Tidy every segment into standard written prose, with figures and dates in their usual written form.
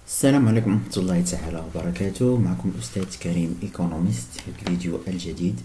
السلام عليكم ورحمة الله تعالى وبركاته. معكم الأستاذ كريم ايكونوميست في الفيديو الجديد.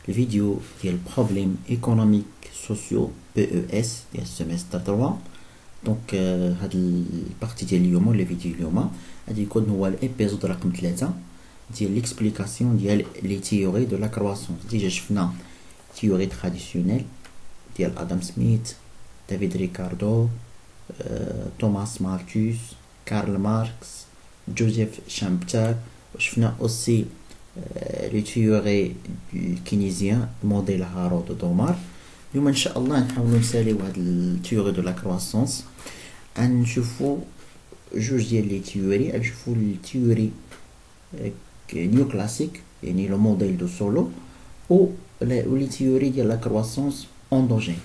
الفيديو ديال بروبليم ايكونوميك سوسيو PES ديال السيمستر 3. دونك هاد البارتي ديال اليوم ولا الفيديو اليوم غادي يكون هو الابيزود رقم 3 ديال ليكسبليكاسيون ديال لي تيوري دو لا كرواسونس. ديجا شفنا تيوري تراديسيونيل ديال ادم سميث، دافيد ريكاردو، توماس مالثوس، كارل ماركس، جوزيف شامبتر. وشفنا اوسي لي تيوري الكينيزيان موديل هارو دو دومار. اليوم ان شاء الله نحاولوا نساليو هاد التيوري دو لا كرواسونس، غنشوفوا جوج ديال لي تيوري. غنشوفوا التيوري نيو كلاسيك يعني لو موديل دو سولو و لي تيوري ديال لا كرواسونس اندوجين.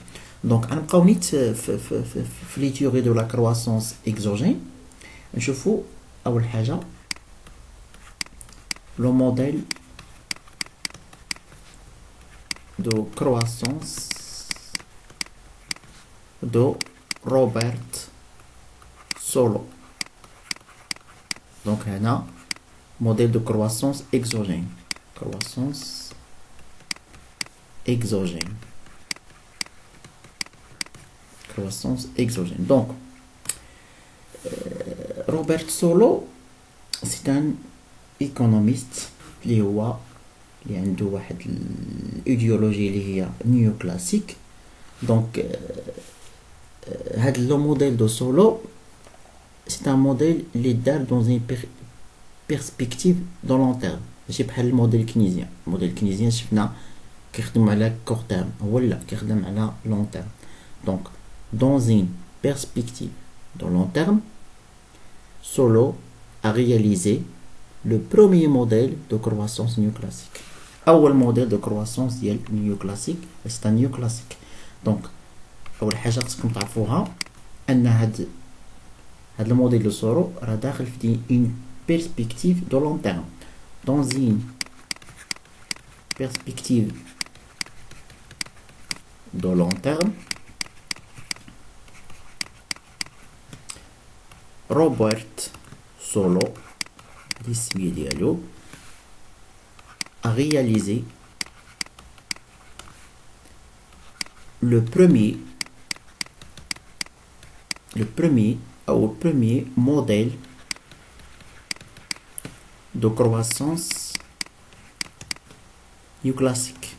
دونك غنبقاو نيت في لي تيوري دو لا كرواسونس اكزوجين. نشوفوا اول حاجه لو موديل دو كرواسونس دو روبرت سولو. دونك هنا موديل دو كرواسونس اكزوجين، كرواسونس اكزوجين، كرواسونس اكزوجين. دونك روبرت سولو سي ان ايكونوميست اللي هو اللي عنده واحد الايديولوجي اللي هي نيو كلاسيك. دونك هاد لو موديل دو سولو سي ان موديل اللي دار دون ان بيرسبكتيف دو لون تيرم، ماشي بحال الموديل الكينيزيان. الموديل الكينيزيان شفنا كيخدم على كور تيرم، هو لا كيخدم على لون تيرم. دونك دون ان بيرسبكتيف دو لون تيرم Solo a réalisé le premier modèle de croissance néoclassique. أول modèle de croissance ديال néoclassique c'est un néoclassique. Donc أول حاجة خصكم تعرفوها أن هاد الموديل دو سولو راه داخل في une perspective de long terme. Dans une perspective de long terme, Robert Solo a réalisé le premier modèle de croissance néoclassique.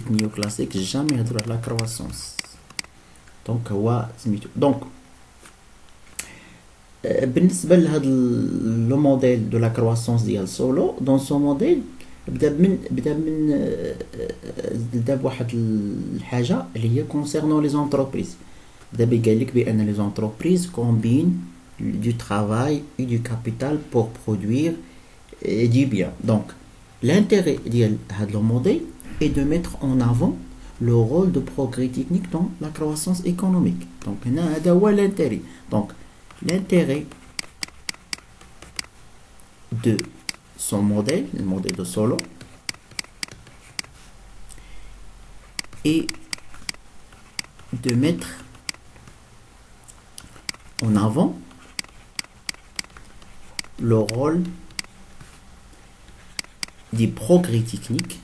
Néoclassique, jamais يهضروا على croissance. دونك هو سميتو. دونك بالنسبه لهذا لو موديل دو لا كرواسونس ديال سولو، دون سو موديل بدا بواحد الحاجه اللي هي كونسيرنون لي زونتربريز. دابا قال لك بان لي زونتربريز كومبين du travail et du capital pour produire du bien. Donc l'intérêt ديال هذا لو موديل est de mettre en avant le rôle de progrès technique dans la croissance économique. Donc هذا هو l'intérêt. Donc l'intérêt de son modèle, le modèle de Solo, est de mettre en avant le rôle des progrès techniques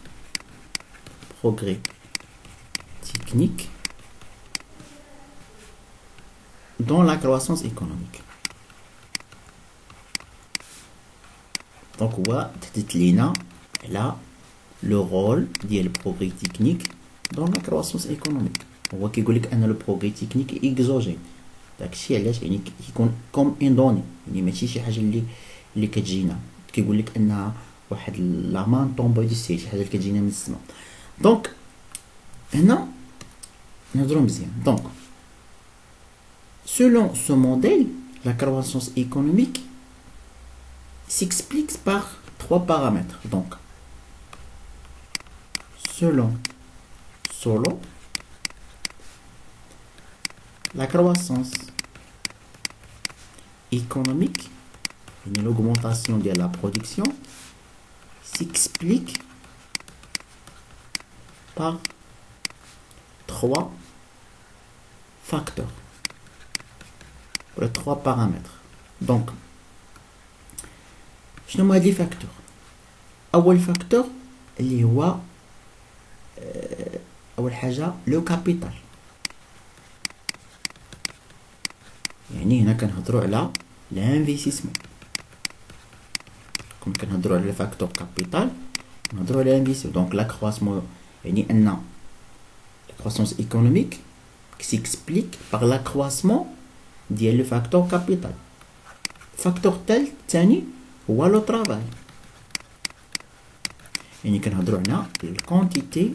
dans la croissance économique. Donc هو تحدث لينا على لو رول ديال البروغري تكنيك دون لا كرواسونس ايكونوميك. هو كيقول لك ان لو بروغري تكنيك اكزوجين. داكشي علاش يعني كيكون كوم ان دوني، يعني ماشي شي حاجه اللي كتجينا. كيقول لك انها واحد لا مان طومبو دي سي، شي حاجه اللي كتجينا من السما. دونك هنا نهضروا مزيان. دونك selon ce modèle, la croissance économique s'explique par trois paramètres. Donc, selon Solo, la croissance économique, l'augmentation de la production, s'explique par trois facteurs. pour les trois paramètres. Donc شنو هما هاد لي فاكتور؟ اول فاكتور اللي هو اول حاجه لو كابيتال. يعني هنا كنهضروا على الانفستيسمون. كون كنهضروا على فاكتور كابيتال كنهضروا على الانفستيسمون. دونك لا كرواسمون يعني ان لا كرواسونس ايكونوميك s'explique par l'accroissement ديال لو فاكتور كابيتال. الفاكتور الثاني هو لو طرافاي. يعني كنهضروا على الكونتيتي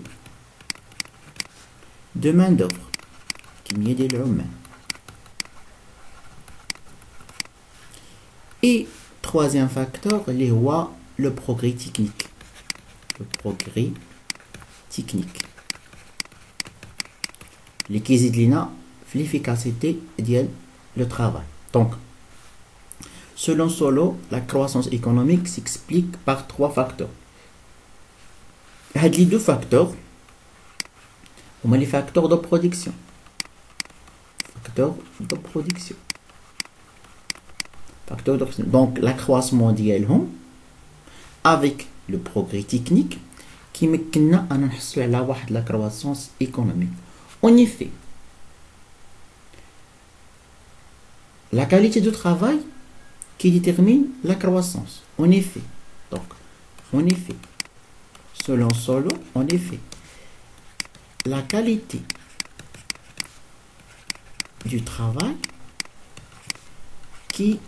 دو مان دوفر، كمية ديال العمال. Et troisième facteur اللي هو le progrès technique. Le progrès technique اللي كيزيد لينا في l'efficacité ديال le travail. Donc selon Solow, la croissance économique s'explique par trois facteurs. هاد لي دو فاكتور هما لي فاكتور دو برودكسيون. فاكتور دو برودكسيون. Facteur de... Donc l'accroissement ديالهم avec le progrès technique qui مكننا أن نحصل على واحد la croissance économique. En effet, la qualité du travail qui détermine la croissance. En effet, donc, en effet, selon Solow, en effet, la qualité du travail qui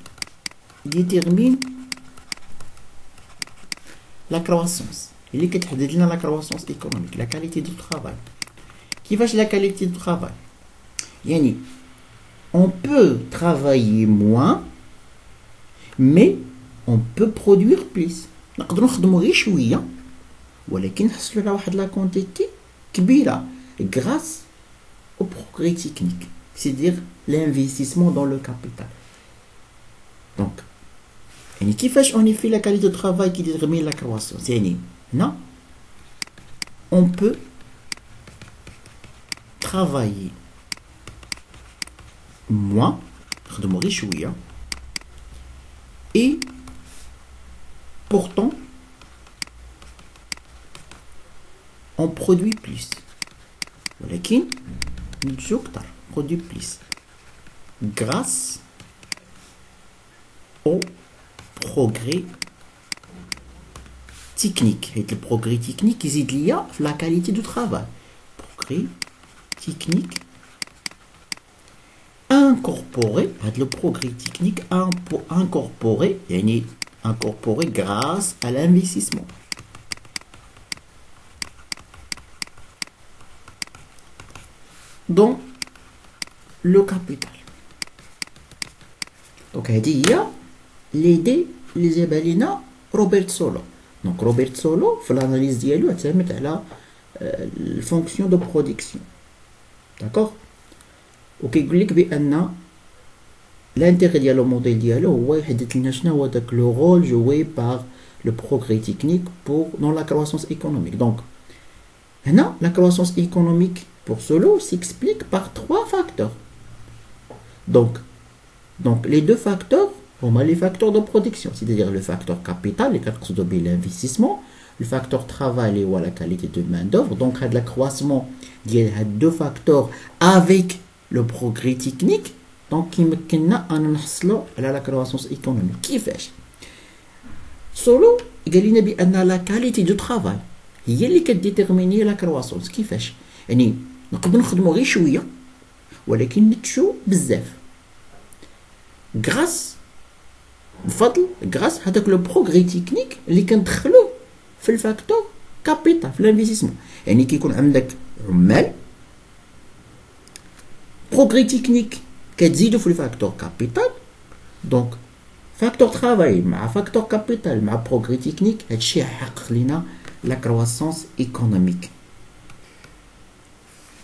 détermine la croissance. اللي كتحدد لنا la croissance économique, la qualité du travail. كيفاش la qualité du travail؟ يعني on peut travailler moins mais on peut produire plus. نقدروا نخدموا غير شويه ولكن نحصلوا على واحد لا كونتيتي كبيره grâce au progrès technique, c'est-à-dire l'investissement dans le capital. Donc يعني كيفاش on fait la qualité de travail qui détermine la croissance؟ يعني هنا on peut travailler moins نخدموا غير شويه et pourtant on produit plus. ولكن ننتجو أكتر produit plus grâce au progrès technique. Et le progrès technique يزيد ليا في la qualité du travail. Progrès technique incorporé, le progrès technique incorporé, يعني incorporé grâce à l'investissement. Dans le capital. Donc هذه هي l'idée اللي جابها لينا روبرت سولو. دونك روبرت سولو في الاناليز ديالو اعتمد على الفونكسيون دو برودكسيون. داكوغ. وكيقول لك بان l'intérêt ديالو الموديل ديالو هو يحدد لنا شنو هو داك لو رول جوي باغ لو بروغري تكنيك بور دون لا كرواسونس ايكونوميك. دونك هنا لا كرواسونس ايكونوميك pour Solow s'explique par trois facteurs. Donc les deux facteurs هما les facteurs de production, c'est-à-dire le facteur capital اللي كنقصدو به l'investissement, le facteur travail اللي هو la qualité de main d'œuvre. Donc هاد l'accroissement ديال هاد deux facteurs avec le progrès technique donc كيمكننا ان نحصلوا على la croissance économique. كيفاش؟ Solow قال لنا بان la qualité du travail هي اللي كديتيرميني la croissance. كيفاش؟ يعني نقدروا نخدموا غير شويه ولكن نتشو بزاف غراس بفضل غراس هذاك لو بروغري تكنيك اللي كندخلوه في الفاكتور كابيتال في الانفستيسمون. يعني كيكون عندك عمال بروغري تكنيك كتزيدو في الفاكتور كابيتال. دونك فاكتور ترافاي مع فاكتور كابيتال مع بروغري تكنيك هادشي يحقق لينا لا كرواسونس ايكونوميك.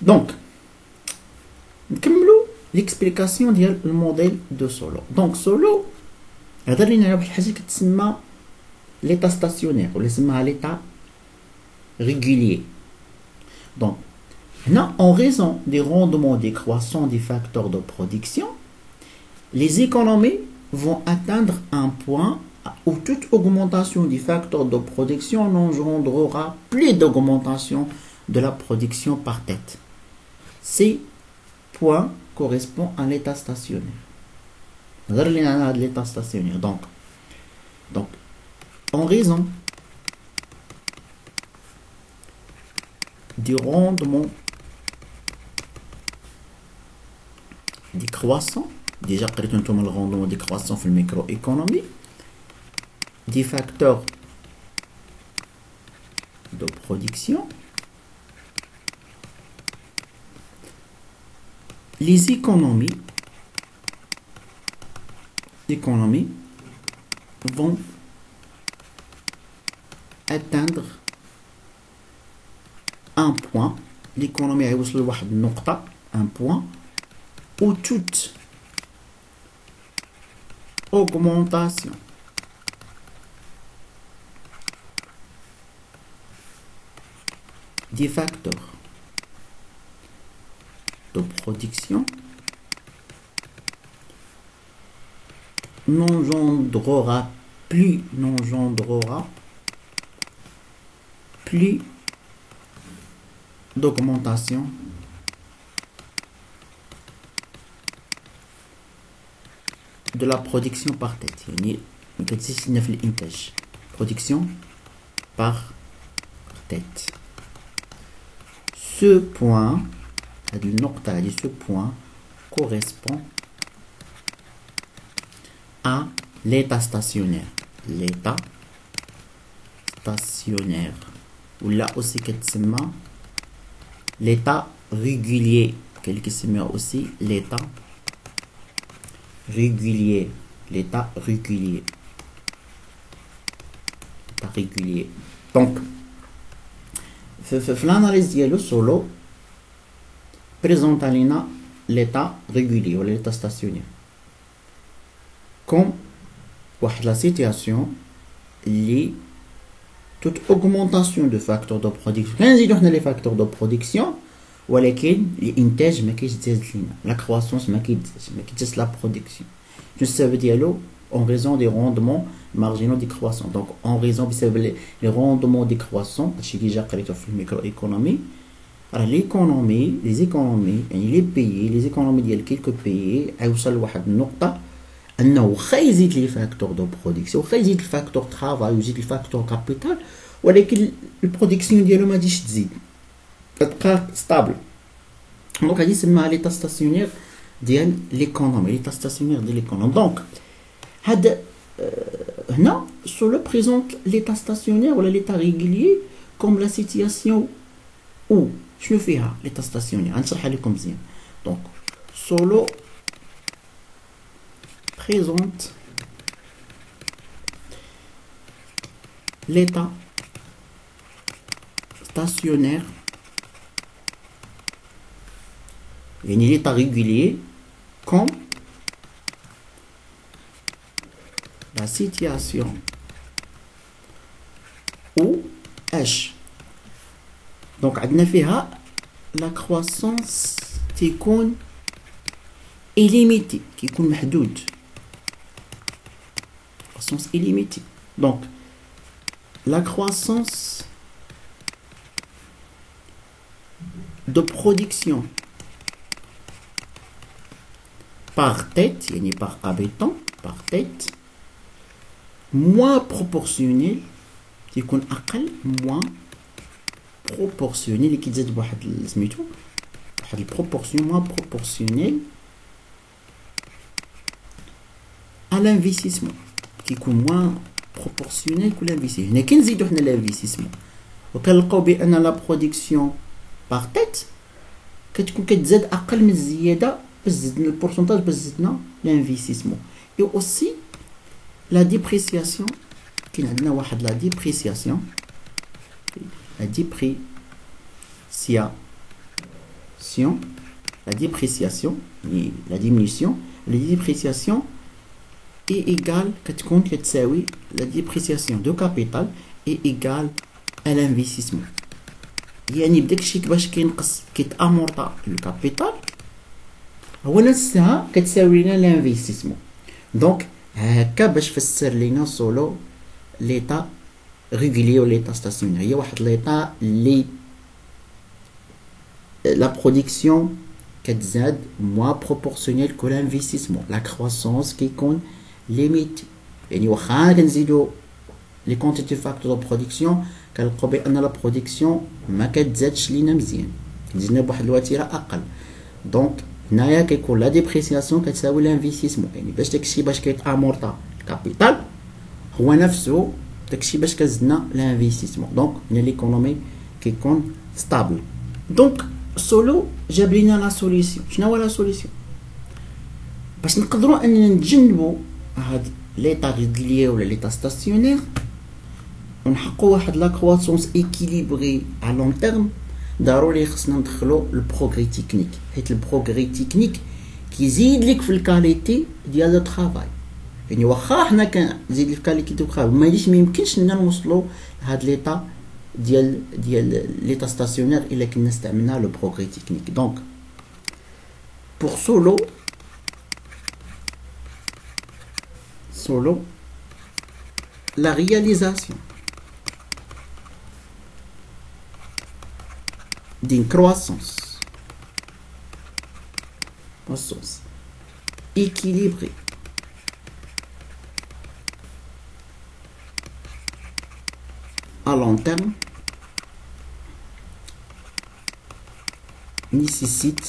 دونك نكملوا ليكسبليكاسيون ديال الموديل دو سولو. دونك سولو هضر لينا على واحد الحاجه كتسمى ليتا ستاسيونير ولا سماها ليتا ريغولير. دونك هنا en raison des rendements décroissants des facteurs de production les économies vont atteindre un point où toute augmentation du facteur de production n'engendrera plus d'augmentation de la production par tête. Ces points correspondent à l'état stationnaire. L'état stationnaire. Donc, en raison du rendement décroissant, déjà قريتوا le rendement décroissant في الميكروéconomie, des facteurs de production, les économies vont atteindre un point, l'économie هيوصل لواحد النقطة, un point où toute augmentation des facteurs de production n'engendrera plus d'augmentation de la production par tête. يعني كتسيسنا في الإنتاج production par tête. Ce point, ce point correspond à l'état stationnaire. L'état stationnaire. Ou là aussi كتسمى l'état régulier. Quelque chose aussi l'état régulier. L'état régulier. L'état régulier. Donc, l'analyse ديالو solo présente لنا l'état régulier ou l'état stationnaire comme la situation liée toute augmentation de facteurs de production. كنزيدو les facteurs de production ولكن الانتاج ما كيزداد لينا, la croissance ما كيتزادش la production. Ça veut dire en raison des rendements marginaux décroissants. Donc en raison des rendements décroissants, c'est déjà قريتو في الميكروéconomie. l'économie, les économies, les pays, les économies ديال quelques pays هيوصل لواحد النقطة انه واخا يزيد لي فاكتور دو برودكسيون, واخا يزيد الفاكتور ترافاي ويزيد الفاكتور كابيتال, ولكن البرودكسيون ديالو ما غاديش تزيد, تبقى ستابل. دونك غادي يسمى ليتا ستاسيونير ديال ليكونومي, ليتا ستاسيونير ديال ليكونومي. دونك هاد هنا solo présente l'état stationnaire ou l'état régulier comme la situation où شنو فيها l'état stationnaire. غنشرحها لكم مزيان. دونك solo présente l'état stationnaire, l'état régulier comme la situation où H. Donc عندنا فيها la croissance تكون illimitée, كيكون محدود, croissance illimitée. Donc la croissance de production par tête, يعني par habitant, par tête, moins proportionnel, يكون أقل, moins proportionnel, qui تزيد بواحد سميتو واحد البروبورسيون, moins proportionnel à l'investissement, qui est moins proportionnel que l'investissement. هنا كنزيدو حنا l'investissement وكنلقاو بأن la production par tête كتكون كتزاد أقل من الزيادة باش زدنا البورسونتاج, باش زدنا l'investissement. et aussi la dépréciation, كاين عندنا واحد la dépréciation, la dépréciation, la diminution, la dépréciation est égale كتكون كتساوي la dépréciation de capital est égale à l'investissement. يعني بداك الشيء باش كينقص كيتامورطا الكابيتال هو نفسها كتساوي لنا لانفيستيسمون. دونك هكا باش فسر لينا سولو ليطا ريغولي و ليطا ستاسيونير. هي واحد ليطا لي لا برودكسيون كتزاد موا بروبورسيونيل كو لانفيستيسمون. لا كرواسونس كيكون ليميت، يعني واخا كنزيدو لي كونتيتي فاكتور دو برودكسيون كنلقاو بان لا برودكسيون ما كتزادش لينا مزيان، كتزيدنا بواحد الوتيره اقل. دونك هنايا كيكون لا ديبريسياسيون كتساوي لانفيستيسمون، يعني باش داكشي باش كيتامورطا الكابيتال هو نفسه داكشي باش كزدنا لانفيستيسمون. دونك هنا ليكونومي كيكون ستابل. دونك سولو جاب لينا لا سوليسيون. شنو هو لا سوليسيون؟ باش نقدروا اننا نتجنبوا هاد ليطا ريغولي ولا ليطا ستاسيونير ونحققوا واحد لا كرواسونس ايكيليبري على لون تيرم، ضروري خصنا ندخلوا البروغري تكنيك، حيت البروغري تكنيك كيزيد لك في الكاليتي ديال لو طرافاي. يعني واخا حنا كنزيد في الكاليتي دو طرافاي ما يمكنش لنا نوصلوا لهاد ليطا ديال ليطا ستاسيونير الا كنا استعملنا لو بروغري تكنيك. دونك pour solo la réalisation d'une croissance équilibrée à long terme nécessite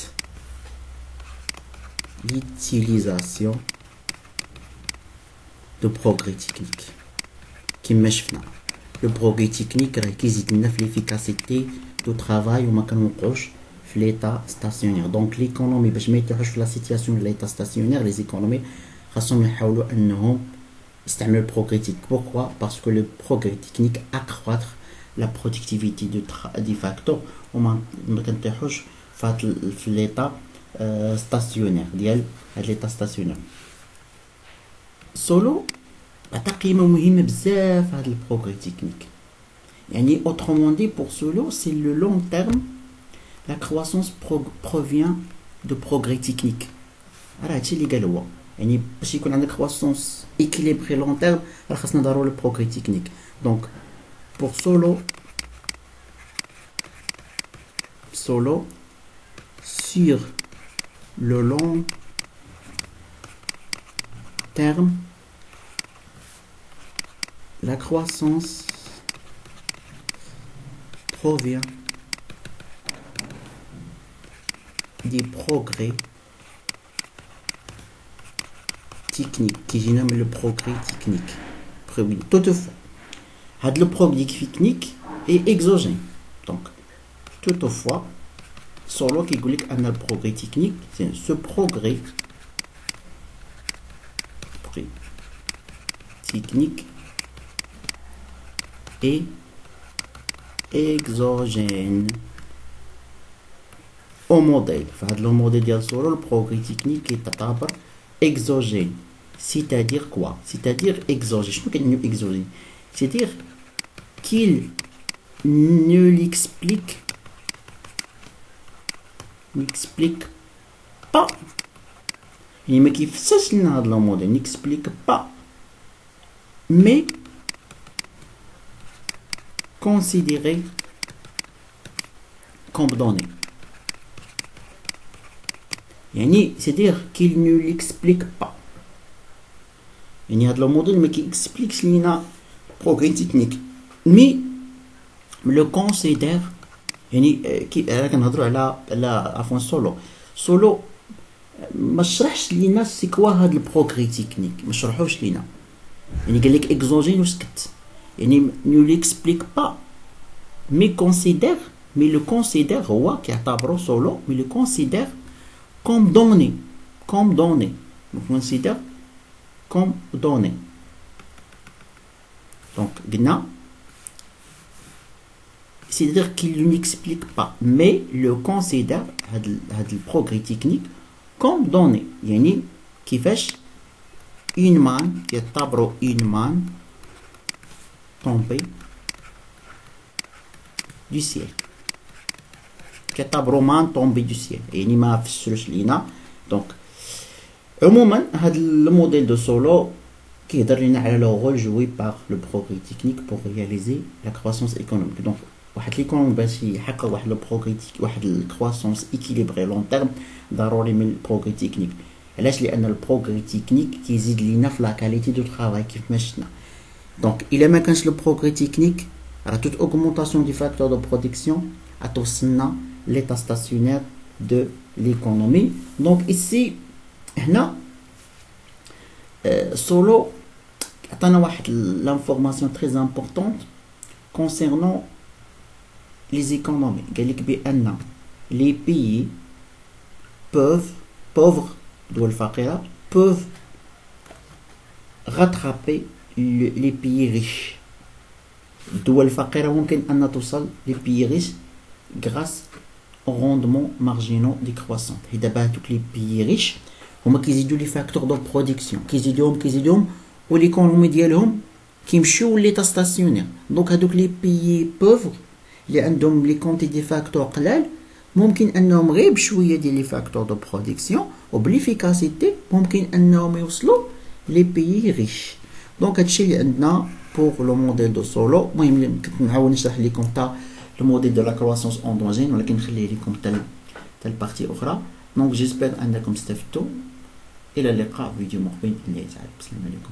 l'utilisation de progrès technique. كما شفنا لو بروغري تكنيك راه كيزيد لنا في ليفيكاسيتي دو طرافاي وما كنوقعوش في ليطا ستاسيونير. دونك ليكونومي باش ما يطيحوش في لا سيتياسيون ليطا ستاسيونير، لي زيكونومي خاصهم يحاولوا انهم يستعملوا البروغري تكنيك. بوركوا؟ باسكو لو بروغري تكنيك اكرواتر لا برودكتيفيتي دي فاكتور وما كنطيحوش في ليطا ستاسيونير ديال هاد ليطا ستاسيونير. سولو عطا قيمه مهمه بزاف هاد البروغري تكنيك. يعني autrement dit pour Solo c'est le long terme, la croissance provient de progrès technique. راه هادشي اللي قال هو، يعني باش يكون عندك croissance équilibrée long terme راه خاصنا ضروري progrès technique. donc pour Solo sur le long terme la croissance provient des progrès techniques qui génèrent le progrès technique. Toutefois, le progrès technique est exogène. Donc, toutefois, Solo qui dit que le progrès technique, c'est ce progrès technique est exogène au modèle. Le modèle de Solo, le progrès technique est exogène. C'est-à-dire quoi? C'est-à-dire exogène. Je ne sais pas exogène. C'est-à-dire qu'il ne l'explique pas. Il me kiffe ça, le modèle n'explique pas, mais considéré comme donné. C'est-à-dire qu'il ne l'explique pas. Il y a le modèle qui explique le progrès technique, mais le considère. كي كنهضروا على عفوا سولو ما شرحش لينا سي كوا هاد البروغري تكنيك، ما شرحوش لينا. يعني قال لك اكزوجين وسكت، يعني نو ليكسبليك با مي كونسيدير، مي لو كونسيدير هو كيعتبرو سولو مي لو كونسيدير كوم دوني، لو كونسيدير كوم دوني. دونك قلنا c'est-à-dire qu'il n'explique pas, mais le considère le progrès technique comme donné. يعني كيفاش une manne يعتبروا une manne tombée du ciel. كيعتبروا manne tombée du ciel. يعني ما فسروش لينا دونك عموما هذا الموديل دو سولو كيهضر لنا على لو رول جوي باغ لو بروغري تكنيك بور رياليزي لا كرواسونس ايكونوميك. دونك واحد ليكونوم باش يحقق واحد لو بروغري واحد الكرواسونس ايكيليبري لون تيرم ضروري من البروغري تكنيك. علاش؟ لان البروغري تكنيك كيزيد لينا في لا كاليتي دو طرافاي كيف ما شفنا. دونك الا ما كانش لو بروغري تكنيك راه توت اوغمونطاسيون دي فاكتور دو برودكسيون غتوصلنا ليتا ستاسيونير دو ليكونومي. دونك ici هنا سولو عطانا واحد لانفورماسيون تري امبورطونت كونسيرنون لي زيكونومي. قالك بان لي بيي pauvres دول فقيرة peuvent rattraper les pays riches. الدول الفقيرة ممكن أن توصل les pays riches grâce aux rendements marginaux décroissants. دابا هادوك les pays riches هما كيزيدوا لي فاكتور دو برودكسيون كيزيدوهم وليكونومي ديالهم كيمشيو ليتا ستاسيونير. دونك هادوك لي بيي بوفر اللي عندهم لي كونتي دي فاكتور قلال ممكن انهم غير بشويه ديال لي فاكتور دو برودكسيون وبليفيكاسيتي ممكن انهم يوصلوا لي بيي ريش. دونك هادشي اللي عندنا بور لو موديل دو سولو. المهم كنت نعاود نشرح لكم حتى لو موديل دو لا كرواسونس اندوجين ولكن نخليه لكم حتى البارتي اخرى. دونك جيسبر انكم استفدتوا. الى اللقاء في فيديو مقبل باذن الله تعالى. السلام عليكم.